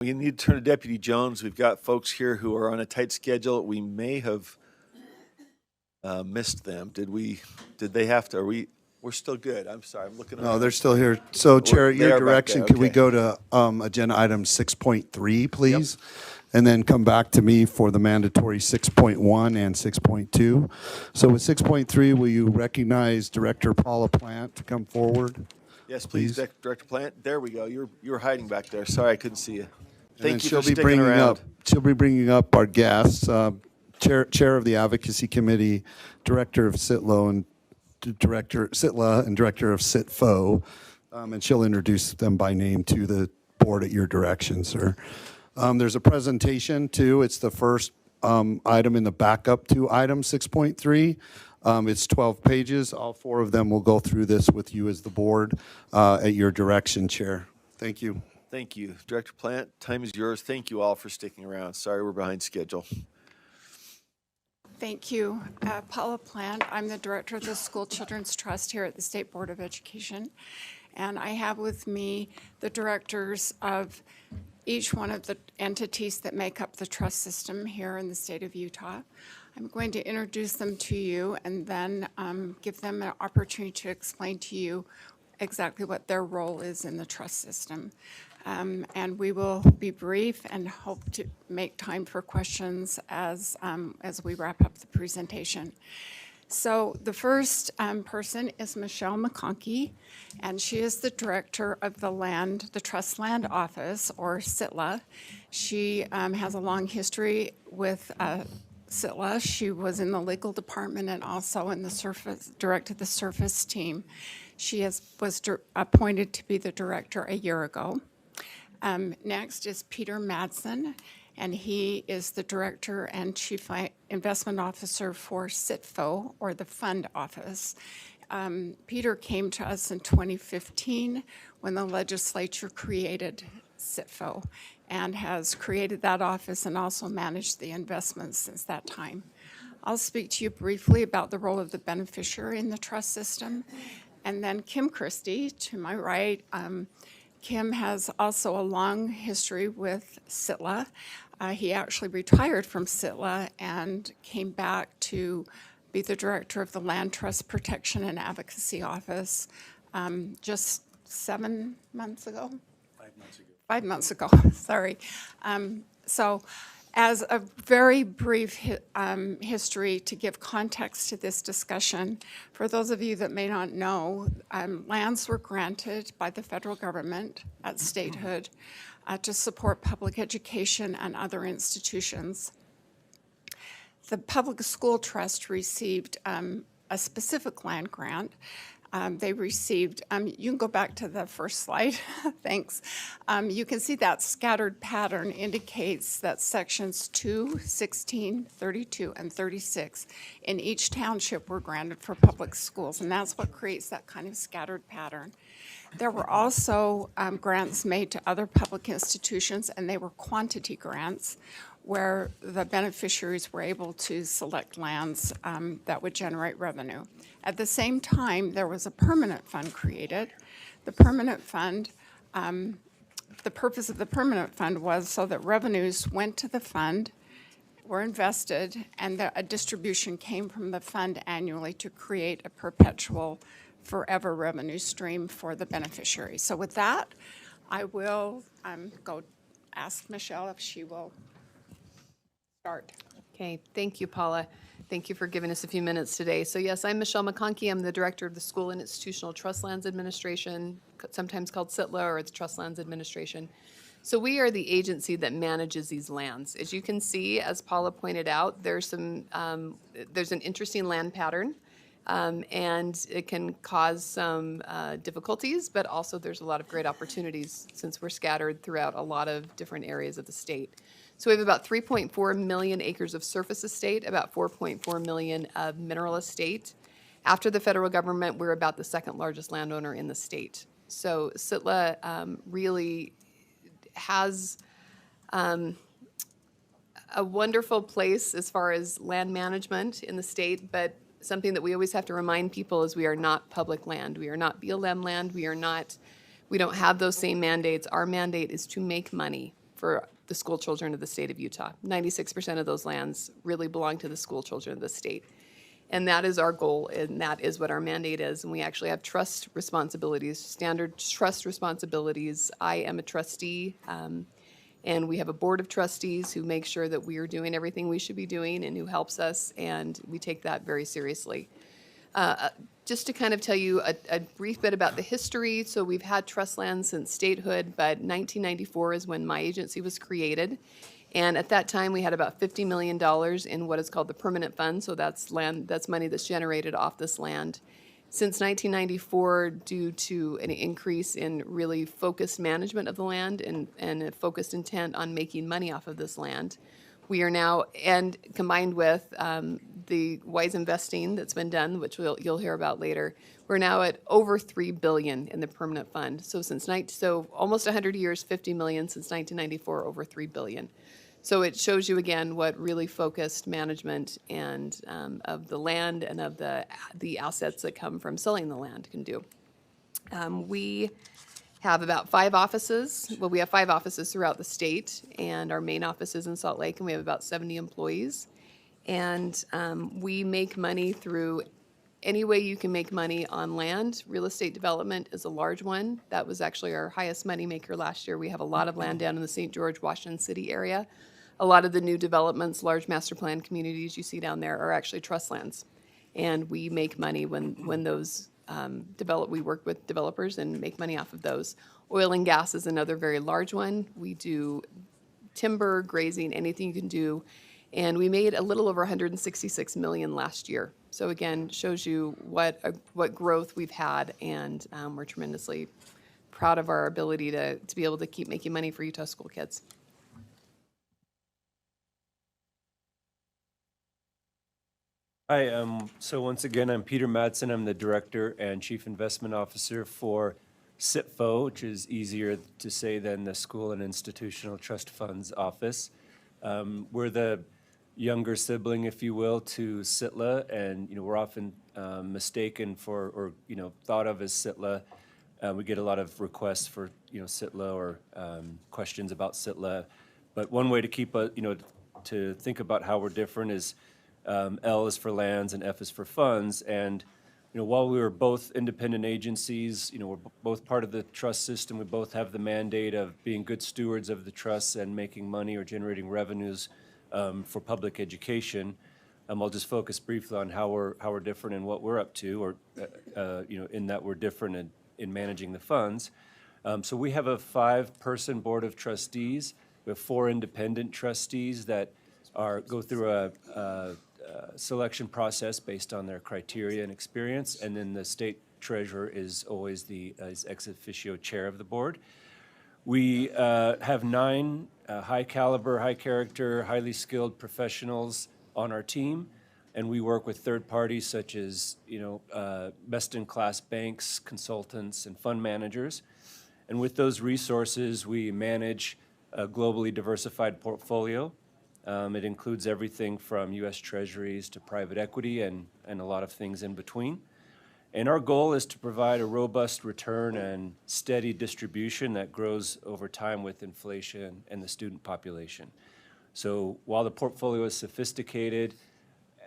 We need to turn to Deputy Jones. We've got folks here who are on a tight schedule. We may have missed them. Did they have to? We're still good. I'm sorry. I'm looking. No, they're still here. So, Chair, at They your are back direction, there, could we okay. go to agenda item 6.3, please? And then come back to me for the mandatory 6.1 and 6.2. So with 6.3, will you recognize Director Paula Plant to come forward? Yes, please, Please. Director Plant. There we go. You were hiding back there. Sorry, I couldn't see you. And then Thank you for sticking around. She'll be bringing up our guests, Chair of the Advocacy Committee, Director of SITLO and Director of SITFO, and she'll introduce them by name to the board at your direction, sir. There's a presentation too. It's the first item in the backup to item 6.3. It's 12 pages. All four of them will go through this with you as the board at your direction, Chair. Thank you. Thank you, Director Plant. Time is yours. Thank you all for sticking around. Sorry we're behind schedule. Thank you. Paula Plant. I'm the director of the School Children's Trust here at the State Board of Education. And I have with me the directors of each one of the entities that make up the trust system here in the state of Utah. I'm going to introduce them to you and then give them an opportunity to explain to you exactly what their role is in the trust system. And we will be brief and hope to make time for questions as we wrap up the presentation. So the first person is Michelle McConkey, and she is the director of the Trust Land Office, or SITLA. She has a long history with SITLA. She was in the legal department and also in the directed the surface team. She was appointed to be the director a year ago. Next is Peter Madsen, and he is the Director and Chief Investment Officer for SITFO, or the Fund Office. Peter came to us in 2015 when the legislature created SITFO and has created that office and also managed the investments since that time. I'll speak to you briefly about the role of the beneficiary in the trust system. And then Kim Christie, to my right. Kim has also a long history with SITLA. He actually retired from SITLA and came back to be the director of the Land Trust Protection and Advocacy Office just 7 months ago? 5 months ago. 5 months ago, sorry. So as a very brief history to give context to this discussion, for those of you that may not know, lands were granted by the federal government at statehood to support public education and other institutions. The Public School Trust received a specific land grant. They received, you can go back to the first slide, thanks. You can see that scattered pattern indicates that sections 2, 16, 32, and 36 in each township were granted for public schools, and that's what creates that kind of scattered pattern. There were also grants made to other public institutions, and they were quantity grants, where the beneficiaries were able to select lands that would generate revenue. At the same time, there was a permanent fund created. The permanent fund, the purpose of the permanent fund was so that revenues went to the fund, were invested, and a distribution came from the fund annually to create a perpetual, forever revenue stream for the beneficiary. So with that, I will go ask Michelle if she will start. Okay, thank you, Paula. Thank you for giving us a few minutes today. So yes, I'm Michelle McConkey. I'm the director of the School and Institutional Trust Lands Administration, sometimes called SITLA or the Trust Lands Administration. So we are the agency that manages these lands. As you can see, as Paula pointed out, there's an interesting land pattern, and it can cause some difficulties, but also there's a lot of great opportunities since we're scattered throughout a lot of different areas of the state. So we have about 3.4 million acres of surface estate, about 4.4 million of mineral estate. After the federal government, we're about the second largest landowner in the state. So SITLA really has a wonderful place as far as land management in the state, but something that we always have to remind people is we are not public land. We are not BLM land. We don't have those same mandates. Our mandate is to make money for the school children of the state of Utah. 96% of those lands really belong to the school children of the state. And that is our goal, and that is what our mandate is. And we actually have trust responsibilities, standard trust responsibilities. I am a trustee, and we have a board of trustees who make sure that we are doing everything we should be doing and who helps us, and we take that very seriously. Just to kind of tell you a brief bit about the history. So we've had trust lands since statehood, but 1994 is when my agency was created. And at that time, we had about $50 million in what is called the permanent fund. So that's land, that's money that's generated off this land. Since 1994, due to an increase in really focused management of the land and a focused intent on making money off of this land, we are now, and combined with the wise investing that's been done, which you'll hear about later, we're now at over $3 billion in the permanent fund. So so almost 100 years, 50 million since 1994, over $3 billion. So it shows you again what really focused management and of the land and of the assets that come from selling the land can do. We have about 5 offices. Well, we have 5 offices throughout the state, and our main office is in Salt Lake, and we have about 70 employees. And we make money through any way you can make money on land. Real estate development is a large one. That was actually our highest money maker last year. We have a lot of land down in the St. George, Washington City area. A lot of the new developments, large master plan communities you see down there are actually trust lands. And we make money when those we work with developers and make money off of those. Oil and gas is another very large one. We do timber, grazing, anything you can do. And we made a little over 166 million last year. So again, shows you what growth we've had, and we're tremendously proud of our ability to be able to keep making money for Utah school kids. Hi, so once again, I'm Peter Madsen. I'm the Director and Chief Investment Officer for SITFO, which is easier to say than the School and Institutional Trust Funds Office. We're the younger sibling, if you will, to SITLA, and we're often mistaken for, or thought of as SITLA. We get a lot of requests for SITLA or questions about SITLA. But one way to keep to think about how we're different is L is for lands and F is for funds. And while we were both independent agencies, we're both part of the trust system. We both have the mandate of being good stewards of the trusts and making money or generating revenues for public education. I'll just focus briefly on how we're different and what we're up to, or in that we're different in managing the funds. So we have a 5-person board of trustees. We have 4 independent trustees that go through a selection process based on their criteria and experience, and then the state treasurer is always the ex officio chair of the board. We have 9 high caliber, high character, highly skilled professionals on our team, and we work with third parties such as best in class banks, consultants, and fund managers. And with those resources, we manage a globally diversified portfolio. It includes everything from U.S. Treasuries to private equity and a lot of things in between. And our goal is to provide a robust return and steady distribution that grows over time with inflation and the student population. So while the portfolio is sophisticated,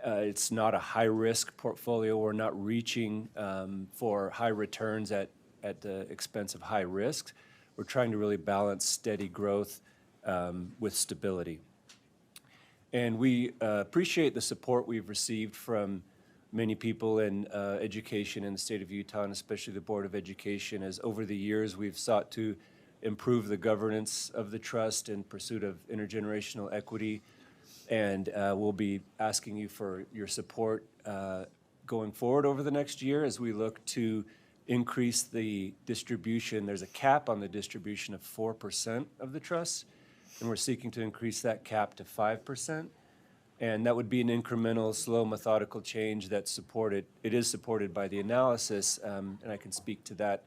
it's not a high-risk portfolio. We're not reaching for high returns at the expense of high risks. We're trying to really balance steady growth with stability. And we appreciate the support we've received from many people in education in the state of Utah, and especially the Board of Education, as over the years we've sought to improve the governance of the trust in pursuit of intergenerational equity. And we'll be asking you for your support going forward over the next year as we look to increase the distribution. There's a cap on the distribution of 4% of the trust, and we're seeking to increase that cap to 5%. And that would be an incremental, slow, methodical change that's supported. It is supported by the analysis, and I can speak to that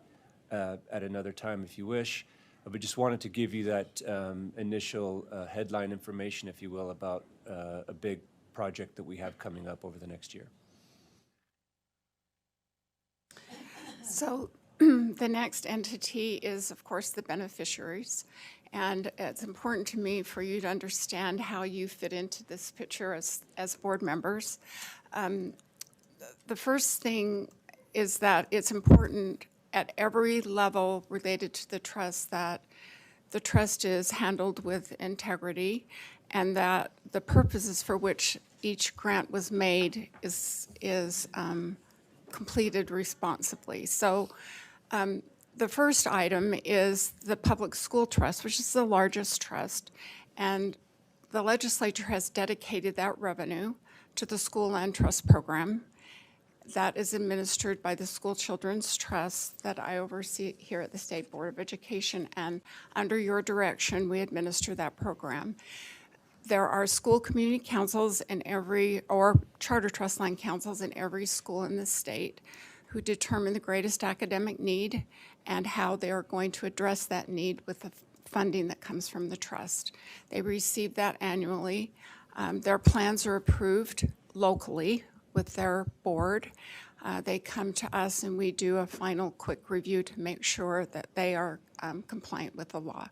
at another time if you wish. But just wanted to give you that initial headline information, if you will, about a big project that we have coming up over the next year. So The next entity is, of course, the beneficiaries. And it's important to me for you to understand how you fit into this picture as board members. The first thing is that it's important at every level related to the trust that the trust is handled with integrity and that the purposes for which each grant was made is completed responsibly. So the first item is the Public School Trust, which is the largest trust, and the legislature has dedicated that revenue to the School Land Trust Program that is administered by the School Children's Trust that I oversee here at the State Board of Education, and under your direction, we administer that program. There are school community councils in or charter trust line councils in every school in the state who determine the greatest academic need and how they are going to address that need with the funding that comes from the trust. They receive that annually. Their plans are approved locally with their board. They come to us and we do a final quick review to make sure that they are compliant with the law.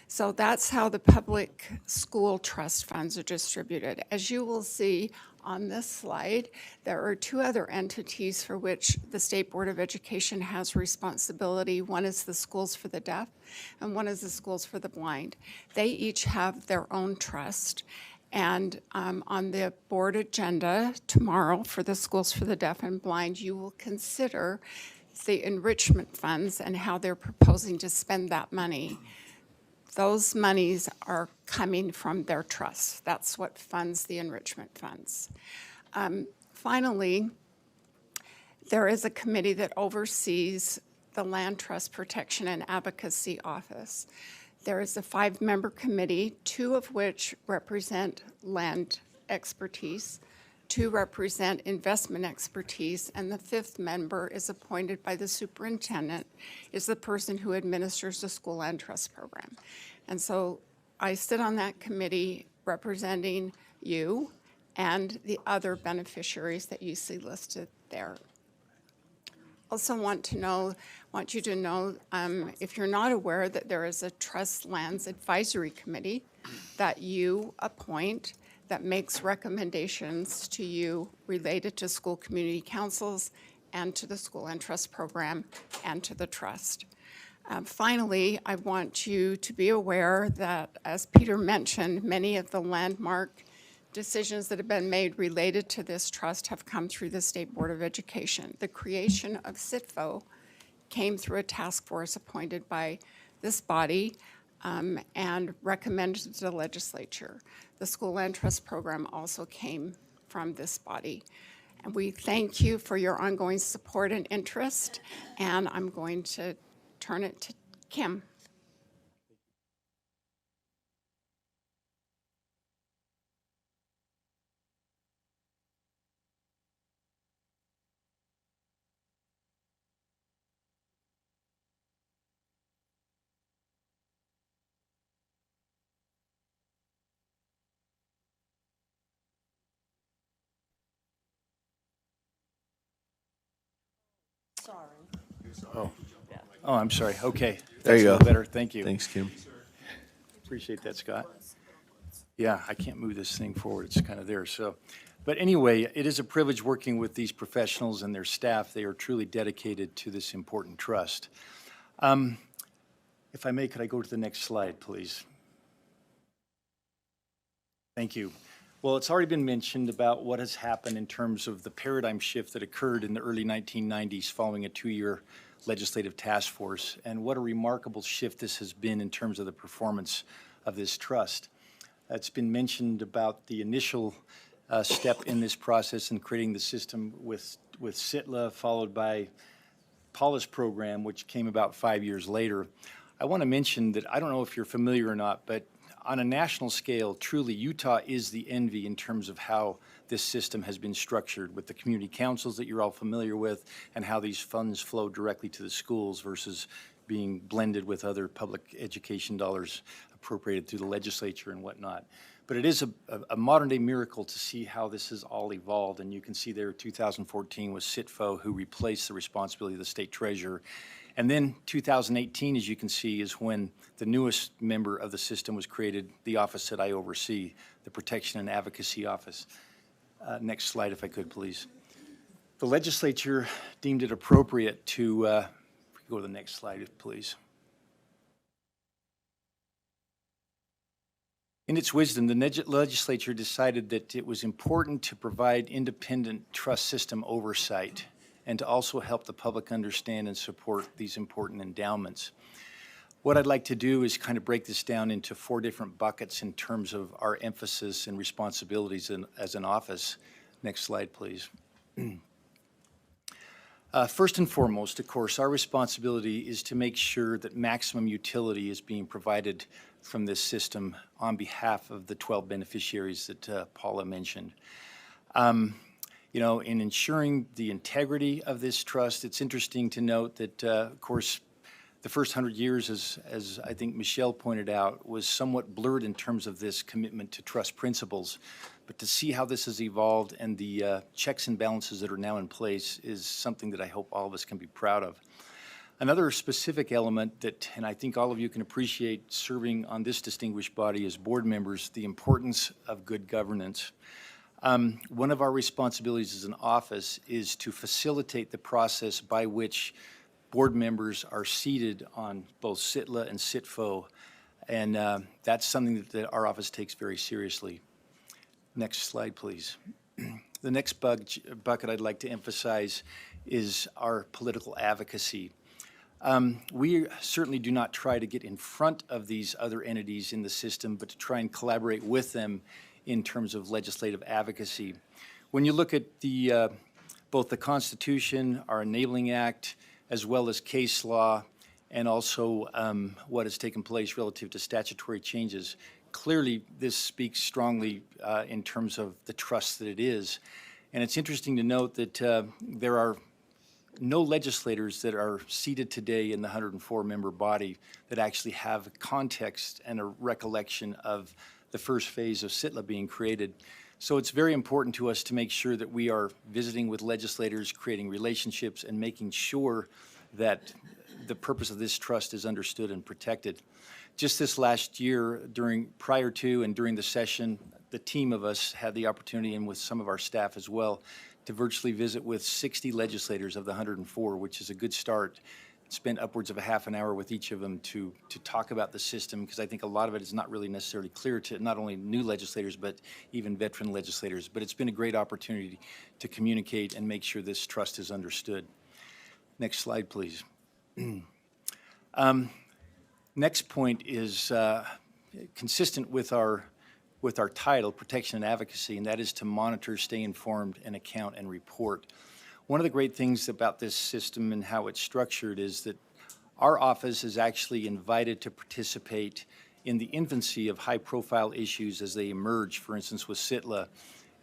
So that's how the public school trust funds are distributed. As you will see on this slide, there are two other entities for which the State Board of Education has responsibility. One is the Schools for the Deaf and one is the Schools for the Blind. They each have their own trust. And on the board agenda tomorrow for the Schools for the Deaf and Blind, you will consider the enrichment funds and how they're proposing to spend that money. Those monies are coming from their trust. That's what funds the enrichment funds. Finally, there is a committee that oversees the Land Trust Protection and Advocacy Office. There is a 5-member committee, 2 of which represent land expertise, 2 represent investment expertise, and the 5th member is appointed by the superintendent, is the person who administers the School Land Trust Program. And so I sit on that committee representing you and the other beneficiaries that you see listed there. Also want you to know, if you're not aware, that there is a Trust Lands Advisory Committee that you appoint that makes recommendations to you related to school community councils and to the School Land Trust Program and to the trust. Finally, I want you to be aware that, as Peter mentioned, many of the landmark decisions that have been made related to this trust have come through the State Board of Education. The creation of CITFO came through a task force appointed by this body and recommended to the legislature. The School Land Trust Program also came from this body. And we thank you for your ongoing support and interest, and I'm going to turn it to Kim. Oh, I'm sorry. Okay. There you That's a go. little better. Thank you. Thanks, Kim. Appreciate that, Scott. Yeah, I can't move this thing forward. It's kind of there. So, but anyway, it is a privilege working with these professionals and their staff. They are truly dedicated to this important trust. If I may, could I go to the next slide, please? Thank you. Well, it's already been mentioned about what has happened in terms of the paradigm shift that occurred in the early 1990s following a 2-year legislative task force, and what a remarkable shift this has been in terms of the performance of this trust. It's been mentioned about the initial step in this process in creating the system with CITLA, followed by Paula's program, which came about 5 years later. I want to mention that I don't know if you're familiar or not, but on a national scale, truly, Utah is the envy in terms of how this system has been structured with the community councils that you're all familiar with and how these funds flow directly to the schools versus being blended with other public education dollars appropriated through the legislature and whatnot. But it is a modern-day miracle to see how this has all evolved. And you can see there 2014 was CITFO, who replaced the responsibility of the state treasurer. And then 2018, as you can see, is when the newest member of the system was created, the office that I oversee, the Protection and Advocacy Office. Next slide, if I could, please. The legislature deemed it appropriate to, if we could go to the next slide, please. In its wisdom, the legislature decided that it was important to provide independent trust system oversight and to also help the public understand and support these important endowments. What I'd like to do is kind of break this down into 4 different buckets in terms of our emphasis and responsibilities as an office. Next slide, please. First and foremost, of course, our responsibility is to make sure that maximum utility is being provided from this system on behalf of the 12 beneficiaries that Paula mentioned. You know, in ensuring the integrity of this trust, it's interesting to note that, of course, the first 100 years, as I think Michelle pointed out, was somewhat blurred in terms of this commitment to trust principles. But to see how this has evolved and the checks and balances that are now in place is something that I hope all of us can be proud of. Another specific element that, and I think all of you can appreciate serving on this distinguished body as board members, the importance of good governance. One of our responsibilities as an office is to facilitate the process by which board members are seated on both CITLA and CITFO, and that's something that our office takes very seriously. Next slide, please. The next bucket I'd like to emphasize is our political advocacy. We certainly do not try to get in front of these other entities in the system, but to try and collaborate with them in terms of legislative advocacy. When you look at the both the Constitution, our Enabling Act, as well as case law, and also what has taken place relative to statutory changes, clearly this speaks strongly in terms of the trust that it is. And it's interesting to note that there are no legislators that are seated today in the 104-member body that actually have context and a recollection of the first phase of CITLA being created. So it's very important to us to make sure that we are visiting with legislators, creating relationships, and making sure that the purpose of this trust is understood and protected. Just this last year, prior to and during the session, the team of us had the opportunity, and with some of our staff as well, to virtually visit with 60 legislators of the 104, which is a good start. Spent upwards of a half an hour with each of them to talk about the system, because I think a lot of it is not really necessarily clear to not only new legislators, but even veteran legislators. But it's been a great opportunity to communicate and make sure this trust is understood. Next slide, please. Next point is consistent with our title, Protection and Advocacy, and that is to monitor, stay informed, and account and report. One of the great things about this system and how it's structured is that our office is actually invited to participate in the infancy of high-profile issues as they emerge, for instance, with CITLA,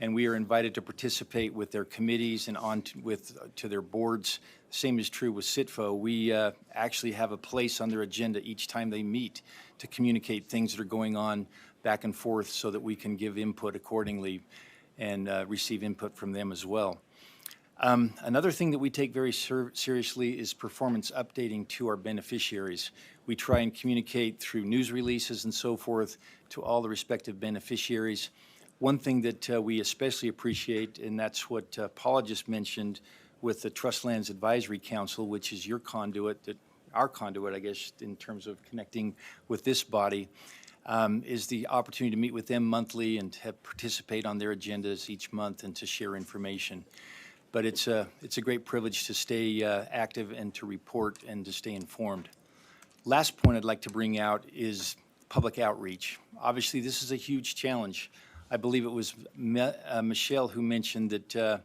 and we are invited to participate with their committees and to their boards. Same is true with CITFO. We actually have a place on their agenda each time they meet to communicate things that are going on back and forth so that we can give input accordingly and receive input from them as well. Another thing that we take very seriously is performance updating to our beneficiaries. We try and communicate through news releases and so forth to all the respective beneficiaries. One thing that we especially appreciate, and that's what Paula just mentioned with the Trust Lands Advisory Council, which is your conduit, our conduit, I guess, in terms of connecting with this body, is the opportunity to meet with them monthly and to participate on their agendas each month and to share information. But it's a great privilege to stay active and to report and to stay informed. Last point I'd like to bring out is public outreach. Obviously, this is a huge challenge. I believe it was Michelle who mentioned that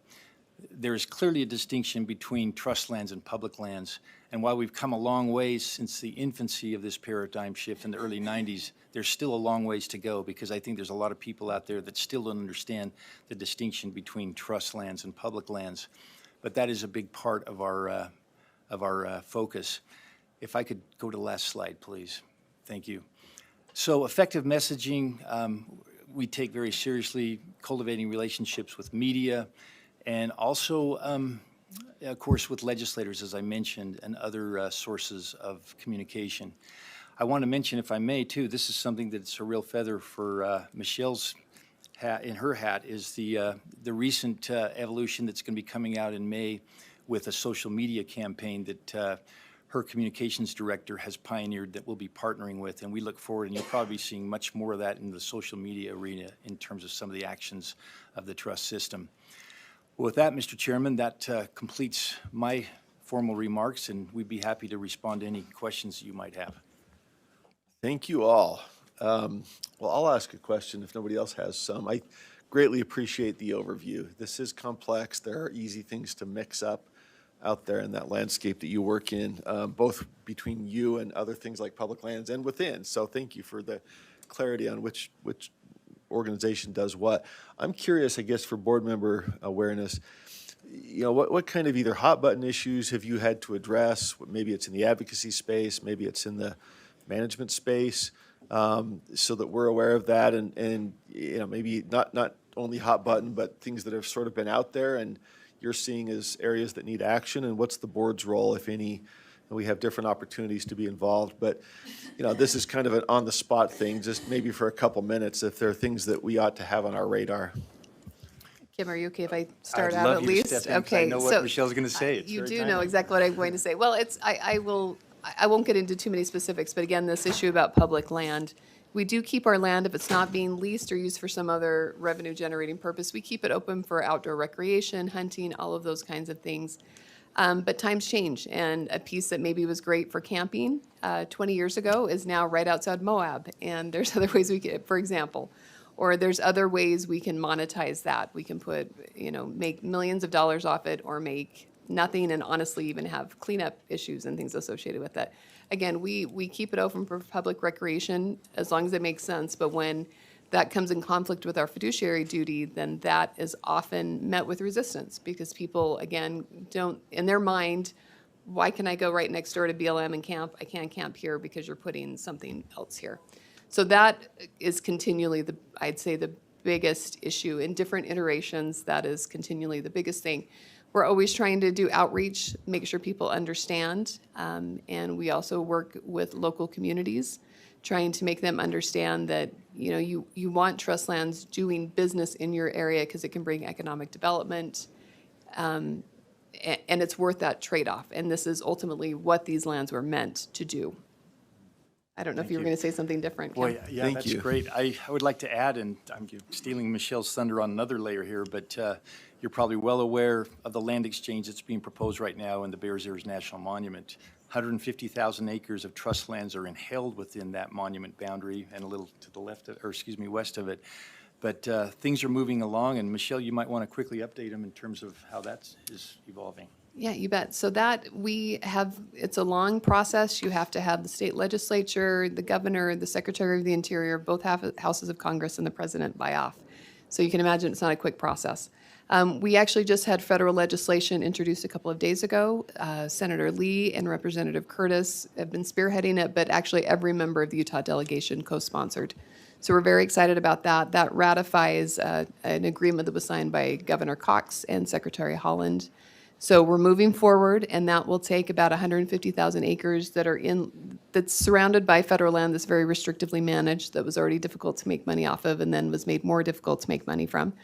there is clearly a distinction between trust lands and public lands. And while we've come a long ways since the infancy of this paradigm shift in the early 90s, there's still a long ways to go, because I think there's a lot of people out there that still don't understand the distinction between trust lands and public lands. But that is a big part of our focus. If I could go to the last slide, please. Thank you. So effective messaging, we take very seriously, cultivating relationships with media, and also, of course, with legislators, as I mentioned, and other sources of communication. I want to mention, if I may, too, this is something that's a real feather for Michelle's hat, in her hat, is the recent evolution that's going to be coming out in May with a social media campaign that her communications director has pioneered that we'll be partnering with, and we look forward, and you'll probably be seeing much more of that in the social media arena in terms of some of the actions of the trust system. With that, Mr. Chairman, that completes my formal remarks, and we'd be happy to respond to any questions you might have. Thank you all. Well, I'll ask a question if nobody else has some. I greatly appreciate the overview. This is complex. There are easy things to mix up out there in that landscape that you work in, both between you and other things like public lands and within. So thank you for the clarity on which organization does what. I'm curious, I guess, for board member awareness, what kind of either hot button issues have you had to address? Maybe it's in the advocacy space, maybe it's in the management space, so that we're aware of that, and maybe not only hot button, but things that have sort of been out there and you're seeing as areas that need action, and what's the board's role, if any? And we have different opportunities to be involved, but this is kind of an on-the-spot thing, just maybe for a couple minutes, if there are things that we ought to have on our radar. Kim, are you okay if I start I'd out love at you to least? step in, 'cause I know what Michelle's going to say. It's You very do know timely. exactly what I'm going to say. Well, I won't get into too many specifics, but again, this issue about public land, we do keep our land, if it's not being leased or used for some other revenue-generating purpose, we keep it open for outdoor recreation, hunting, all of those kinds of things. But times change, and a piece that maybe was great for camping 20 years ago is now right outside Moab, and there's other ways we can, for example, or there's other ways we can monetize that. We can put, make millions of dollars off it, or make nothing, and honestly even have cleanup issues and things associated with that. Again, we keep it open for public recreation as long as it makes sense, but when that comes in conflict with our fiduciary duty, then that is often met with resistance, because people, again, don't, in their mind, why can I go right next door to BLM and camp? I can't camp here because you're putting something else here. So that is continually I'd say the biggest issue in different iterations. That is continually the biggest thing. We're always trying to do outreach, make sure people understand, and we also work with local communities, trying to make them understand that you want trust lands doing business in your area because it can bring economic development, and it's worth that trade-off. And this is ultimately what these lands were meant to do. I don't know if you were going to say something different, Kim. Boy, yeah, Thank that's you. great. I would like to add, and I'm stealing Michelle's thunder on another layer here, but you're probably well aware of the land exchange that's being proposed right now in the Bears Ears National Monument. 150,000 acres of trust lands are held within that monument boundary and a little to the left, west of it. But things are moving along, and Michelle, you might want to quickly update them in terms of how that is evolving. Yeah, you bet. So that it's a long process. You have to have the state legislature, the governor, the secretary of the interior, both houses of Congress, and the president buy off. So you can imagine it's not a quick process. We actually just had federal legislation introduced a couple of days ago. Senator Lee and Representative Curtis have been spearheading it, but actually every member of the Utah delegation co-sponsored. So we're very excited about that. That ratifies an agreement that was signed by Governor Cox and Secretary Holland. So we're moving forward, and that will take about 150,000 acres that's surrounded by federal land that's very restrictively managed, that was already difficult to make money off of, and then was made more difficult to make money from.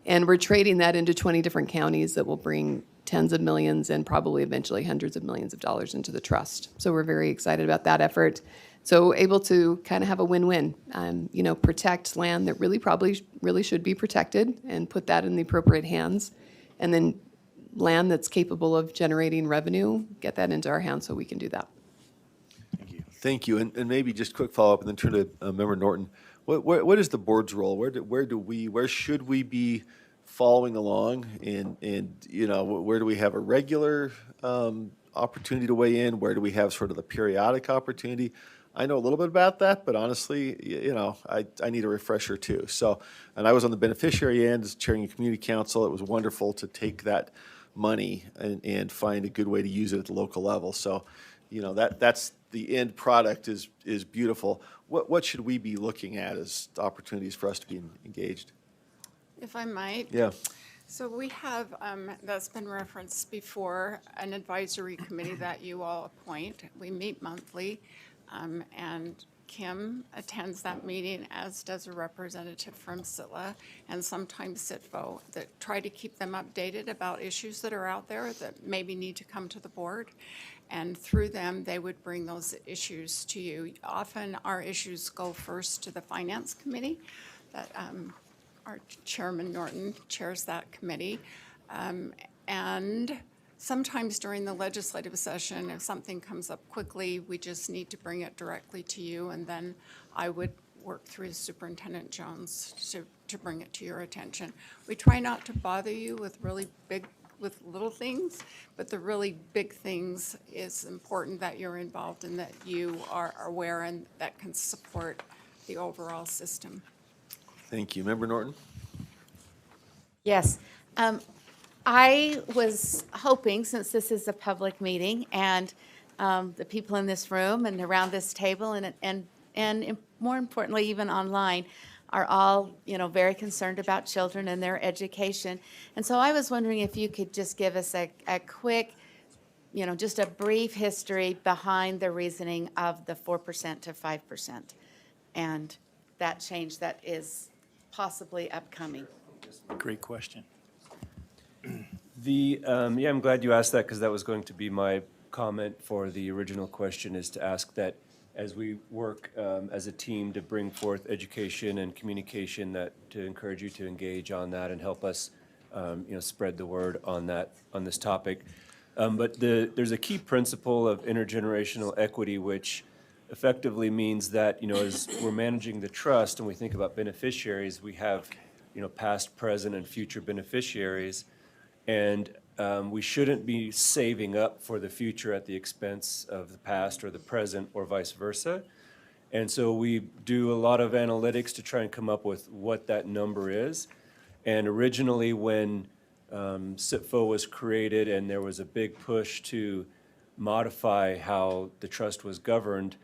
And we're trading that into 20 different counties that will bring tens of millions and probably eventually hundreds of millions of dollars into the trust. So we're very excited about that effort. So able to kind of have a win-win, protect land that really should be protected and put that in the appropriate hands, and then land that's capable of generating revenue, get that into our hands so we can do that. Thank you. Thank you, and maybe just quick follow-up, and then turn to Member Norton. What is the board's role? Where should we be following along, and where do we have a regular opportunity to weigh in? Where do we have sort of the periodic opportunity? I know a little bit about that, but honestly, I need a refresher too. So, and I was on the beneficiary end as chairing a community council. It was wonderful to take that money and find a good way to use it at the local level. So, that's the end product is beautiful. what should we be looking at as opportunities for us to be engaged? If I might. Yeah. So we have, that's been referenced before, an advisory committee that you all appoint. We meet monthly, and Kim attends that meeting, as does a representative from SITLA and sometimes SITFO, that try to keep them updated about issues that are out there that maybe need to come to the board. And through them, they would bring those issues to you. Often, our issues go first to the Finance Committee, that our Chairman Norton chairs that committee. And sometimes during the legislative session, if something comes up quickly, we just need to bring it directly to you, and then I would work through Superintendent Jones to bring it to your attention. We try not to bother you with with little things, but the really big things is important that you're involved and that you are aware and that can support the overall system. Thank you. Member Norton? Yes. I was hoping, since this is a public meeting, and the people in this room and around this table, and more importantly, even online, are all, very concerned about children and their education. And so I was wondering if you could just give us a quick, just a brief history behind the reasoning of the 4% to 5% and that change that is possibly upcoming. Great question. I'm glad you asked that, because that was going to be my comment for the original question, is to ask that as we work as a team to bring forth education and communication, that to encourage you to engage on that and help us, spread the word on this topic. But there's a key principle of intergenerational equity, which effectively means that, as we're managing the trust and we think about beneficiaries, we have, past, present, and future beneficiaries. And we shouldn't be saving up for the future at the expense of the past or the present, or vice versa. And so we do a lot of analytics to try and come up with what that number is. And originally, when SITFO was created and there was a big push to modify how the trust was governed,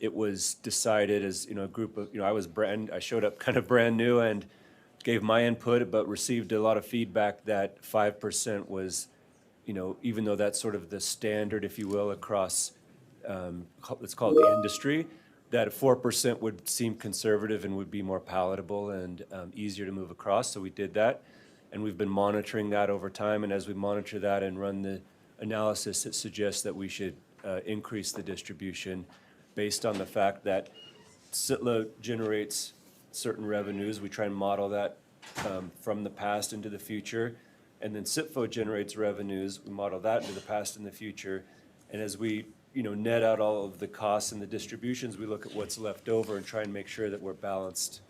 it was decided as, a group of, I showed up kind of brand new and gave my input, but received a lot of feedback that 5% was, even though that's sort of the standard, if you will, across, let's call it the industry, that 4% would seem conservative and would be more palatable and easier to move across. So we did that, and we've been monitoring that over time. And as we monitor that and run the analysis, it suggests that we should increase the distribution based on the fact that SITLA generates certain revenues. We try and model that from the past into the future. And then SITFO generates revenues. We model that into the past and the future. And as we, net out all of the costs and the distributions, we look at what's left over and try and make sure that we're balanced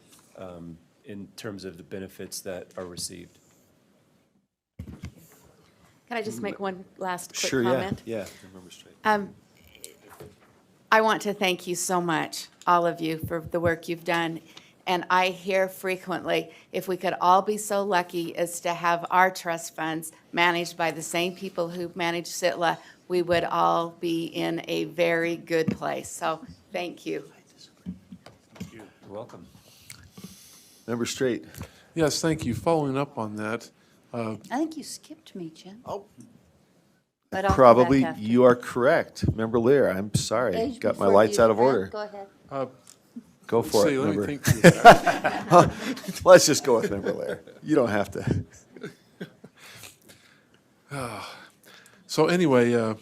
in terms of the benefits that are received. Can I just make one last quick Sure, comment? yeah. Remember straight. I want to thank you so much, all of you, for the work you've done. And I hear frequently, if we could all be so lucky as to have our trust funds managed by the same people who manage SITLA, we would all be in a very good place. So thank you. You're welcome. Member Straight? Yes, thank you. Following up on that, I think you skipped me, Jim. Oh, But I'll come probably back after. you are correct. Member Lear, I'm sorry. Age Got my before lights out of beauty. order. Go ahead. Go for see, it, let me member. think through that. Let's just go with Member Lear. You don't have to. So anyway, are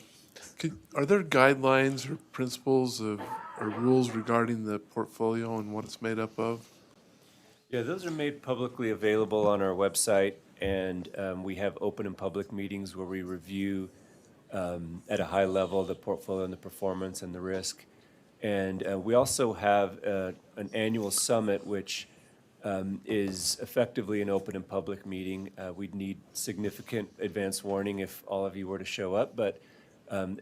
there guidelines or principles or rules regarding the portfolio and what it's made up of? Yeah, those are made publicly available on our website, and we have open and public meetings where we review at a high level the portfolio and the performance and the risk. And we also have an annual summit, which is effectively an open and public meeting. We'd need significant advance warning if all of you were to show up, but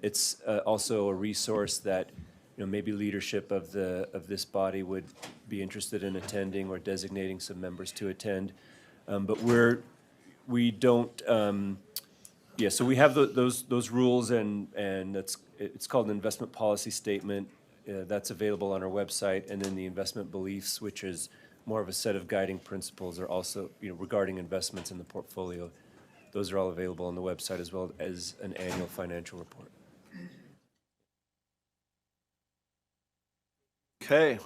it's also a resource that maybe leadership of this body would be interested in attending or designating some members to attend. But we don't. So we have those rules, and it's called an investment policy statement. That's available on our website. And then the investment beliefs, which is more of a set of guiding principles, are also, regarding investments in the portfolio. Those are all available on the website as well as an annual financial report. Okay. Thank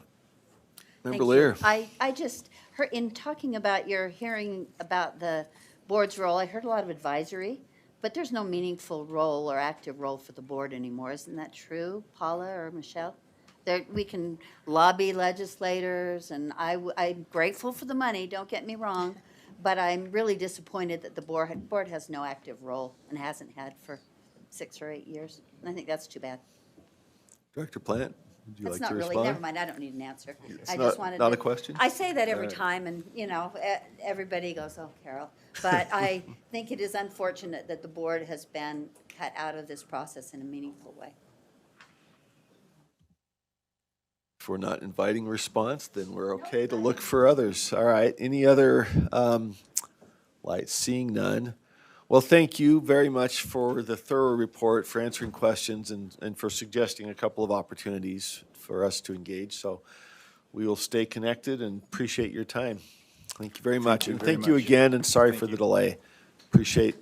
Member you. Lear. I just heard, in talking about your hearing about the board's role, I heard a lot of advisory, but there's no meaningful role or active role for the board anymore. Isn't that true, Paula or Michelle? There, we can lobby legislators, and I'm grateful for the money, don't get me wrong, but I'm really disappointed that the board has no active role and hasn't had for 6 or 8 years. And I think that's too bad. Director Plant, would you That's like to not really, respond? never mind, I don't need an answer. It's I not- just wanted not to- a question? I say that every All right. time, and, everybody goes, oh, Carol. But I think it is unfortunate that the board has been cut out of this process in a meaningful way. If we're not inviting response, then we're okay to look for others. All right, any other lights? Seeing none. Well, thank you very much for the thorough report, for answering questions, and for suggesting a couple of opportunities for us to engage. So we will stay connected and appreciate your time. Thank you very much. you And very thank you much. again, and sorry Thank for the you. delay. Appreciate.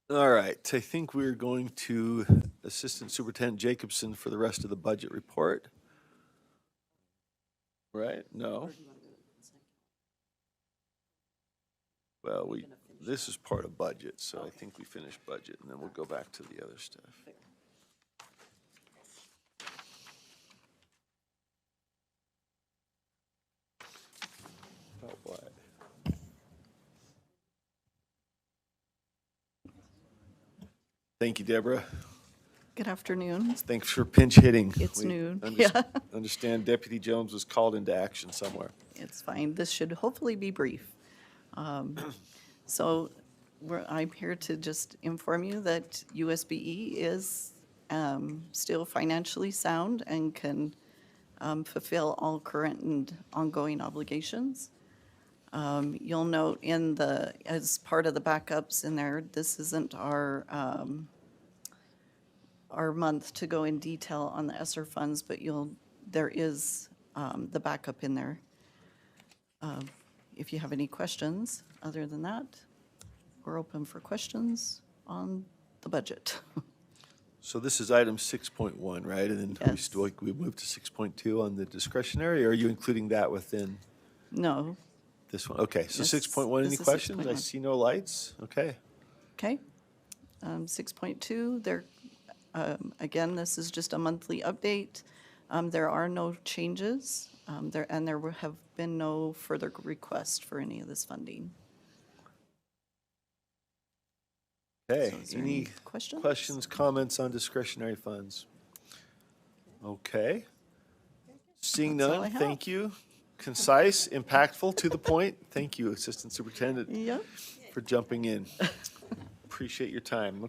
All right, I think we're going to Assistant Superintendent Jacobson for the rest of the budget report. Right? No? Well, this is part of budget, so I think we finish budget, and then we'll go back to the other stuff. About what? Thank you, Deborah. Good afternoon. Thanks for pinch hitting. It's We noon, unders- yeah. Understand Deputy Jones was called into action somewhere. It's fine. This should hopefully be brief. So I'm here to just inform you that USBE is still financially sound and can fulfill all current and ongoing obligations. You'll note as part of the backups in there, this isn't our month to go in detail on the ESSER funds, but there is the backup in there. If you have any questions, other than that, we're open for questions on the budget. So this is item 6.1, right? And then Yes. we moved to 6.2 on the discretionary, or are you including that within No, this one? Okay, so Yes, 6.1, any this is questions? I 6.1. see no lights. Okay. okay. 6.2, again, this is just a monthly update. There are no changes, and there have been no further requests for any of this funding. Okay, So is there any questions? questions, comments on discretionary funds? Okay. Seeing That's all none, I have. thank you. Concise, impactful, to the point. Thank you, Assistant Superintendent, Yep. for jumping in. Appreciate your time.